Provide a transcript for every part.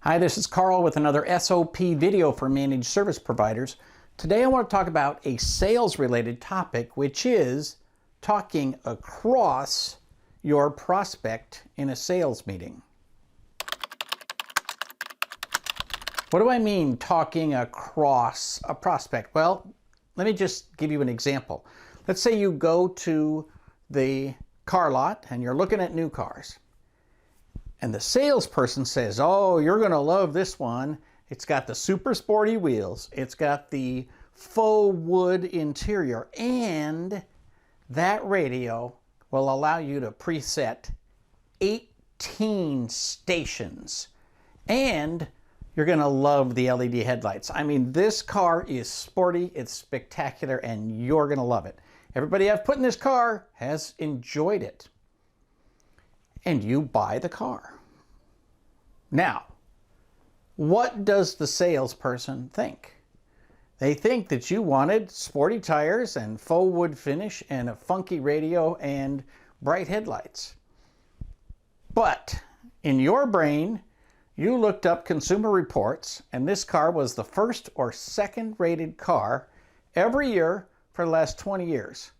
Hi, this is Carl with another SOP video for managed service providers. Today I want to talk about a sales-related topic, which is talking across your prospect in a sales meeting. What do I mean talking across a prospect? Well, let me just give you an example. Let's say you go to the car lot and you're looking at new cars. And the salesperson says, oh, you're going to love this one. It's got the super sporty wheels. It's got the faux wood interior. And that radio will allow you to preset 18 stations. And you're going to love the LED headlights. I mean, this car is sporty, it's spectacular, and you're going to love it. Everybody I've put in this car has enjoyed it. And you buy the car. Now, what does the salesperson think? They think that you wanted sporty tires and faux wood finish and a funky radio and bright headlights. But in your brain, you looked up Consumer Reports, and this car was the first or second rated car every year for the last 20 years.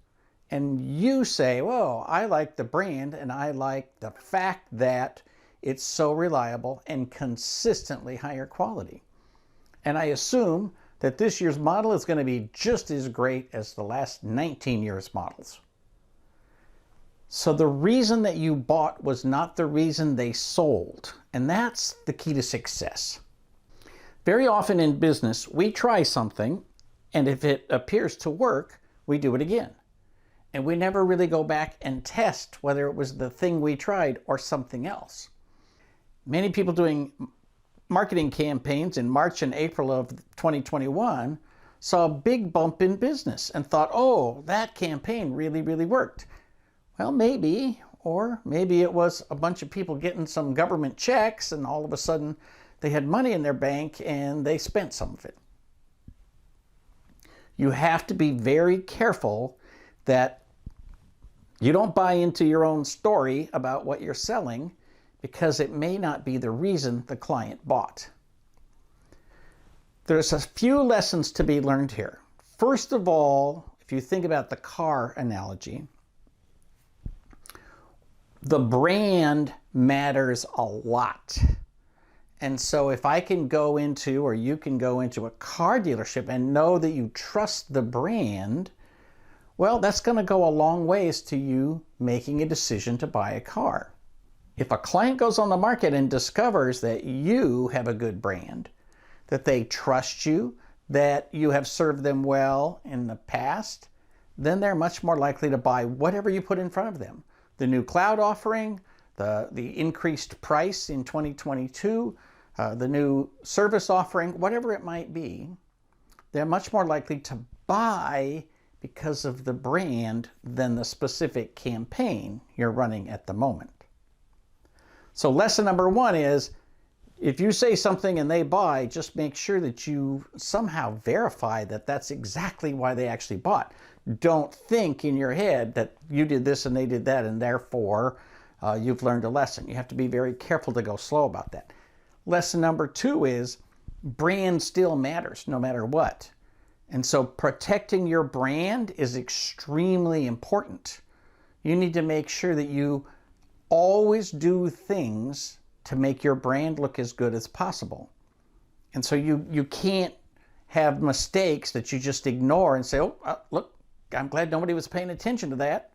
And you say, well, I like the brand and I like the fact that it's so reliable and consistently higher quality. And I assume that this year's model is going to be just as great as the last 19 years' models. So the reason that you bought was not the reason they sold. And that's the key to success. Very often in business, we try something, and if it appears to work, we do it again. And we never really go back and test whether it was the thing we tried or something else. Many people doing marketing campaigns in March and April of 2021 saw a big bump in business and thought, oh, that campaign really, really worked. Well, maybe, or maybe it was a bunch of people getting some government checks and all of a sudden they had money in their bank and they spent some of it. You have to be very careful that you don't buy into your own story about what you're selling, because it may not be the reason the client bought. There's a few lessons to be learned here. First of all, if you think about the car analogy, the brand matters a lot. And so if I can go into, or you can go into a car dealership and know that you trust the brand, well, that's going to go a long ways to you making a decision to buy a car. If a client goes on the market and discovers that you have a good brand, that they trust you, that you have served them well in the past, then they're much more likely to buy whatever you put in front of them. The new cloud offering, the increased price in 2022, the new service offering, whatever it might be, they're much more likely to buy because of the brand than the specific campaign you're running at the moment. So lesson number one is, if you say something and they buy, just make sure that you somehow verify that that's exactly why they actually bought. Don't think in your head that you did this and they did that and therefore you've learned a lesson. You have to be very careful to go slow about that. Lesson number two is, brand still matters no matter what. And so protecting your brand is extremely important. You need to make sure that you always do things to make your brand look as good as possible. And so you can't have mistakes that you just ignore and say, oh, look, I'm glad nobody was paying attention to that.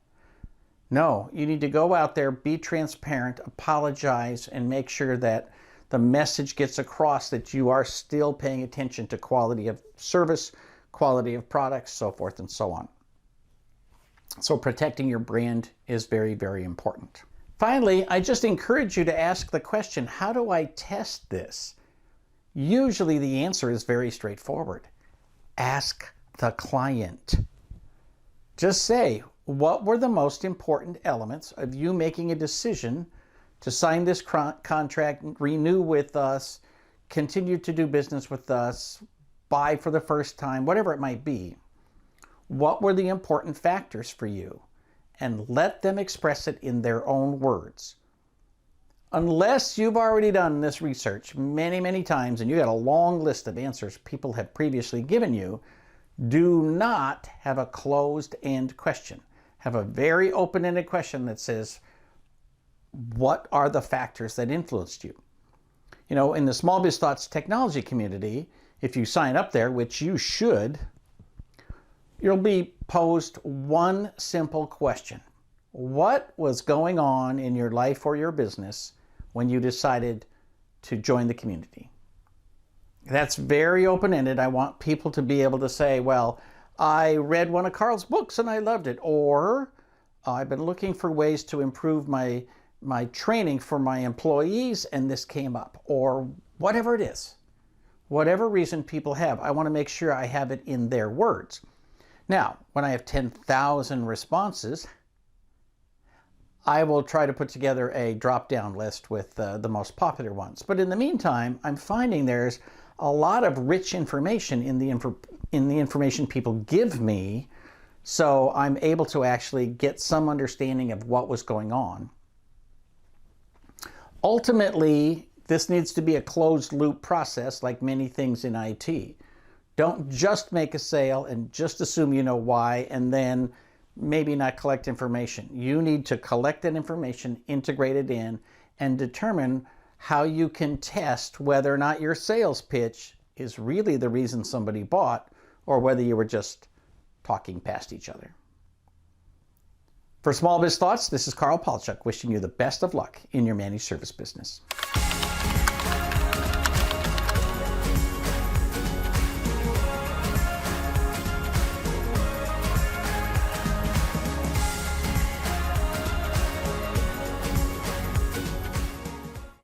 No, you need to go out there, be transparent, apologize, and make sure that the message gets across that you are still paying attention to quality of service, quality of products, so forth and so on. So protecting your brand is very, very important. Finally, I just encourage you to ask the question, how do I test this? Usually the answer is very straightforward. Ask the client. Just say, what were the most important elements of you making a decision to sign this contract, renew with us, continue to do business with us, buy for the first time, whatever it might be? What were the important factors for you? And let them express it in their own words. Unless you've already done this research many, many times and you got a long list of answers people have previously given you, do not have a closed-end question. Have a very open-ended question that says, what are the factors that influenced you? You know, in the Small Biz Thoughts technology community, if you sign up there, which you should, you'll be posed one simple question. What was going on in your life or your business when you decided to join the community? That's very open-ended. I want people to be able to say, well, I read one of Carl's books and I loved it. Or I've been looking for ways to improve my training for my employees and this came up. Or whatever it is. Whatever reason people have, I want to make sure I have it in their words. Now, when I have 10,000 responses, I will try to put together a drop-down list with the most popular ones. But in the meantime, I'm finding there's a lot of rich information in the information people give me, so I'm able to actually get some understanding of what was going on. Ultimately, this needs to be a closed-loop process like many things in IT. Don't just make a sale and just assume you know why and then maybe not collect information. You need to collect that information, integrate it in, and determine how you can test whether or not your sales pitch is really the reason somebody bought or whether you were just talking past each other. For Small Biz Thoughts, this is Carl Palchuk wishing you the best of luck in your managed service business.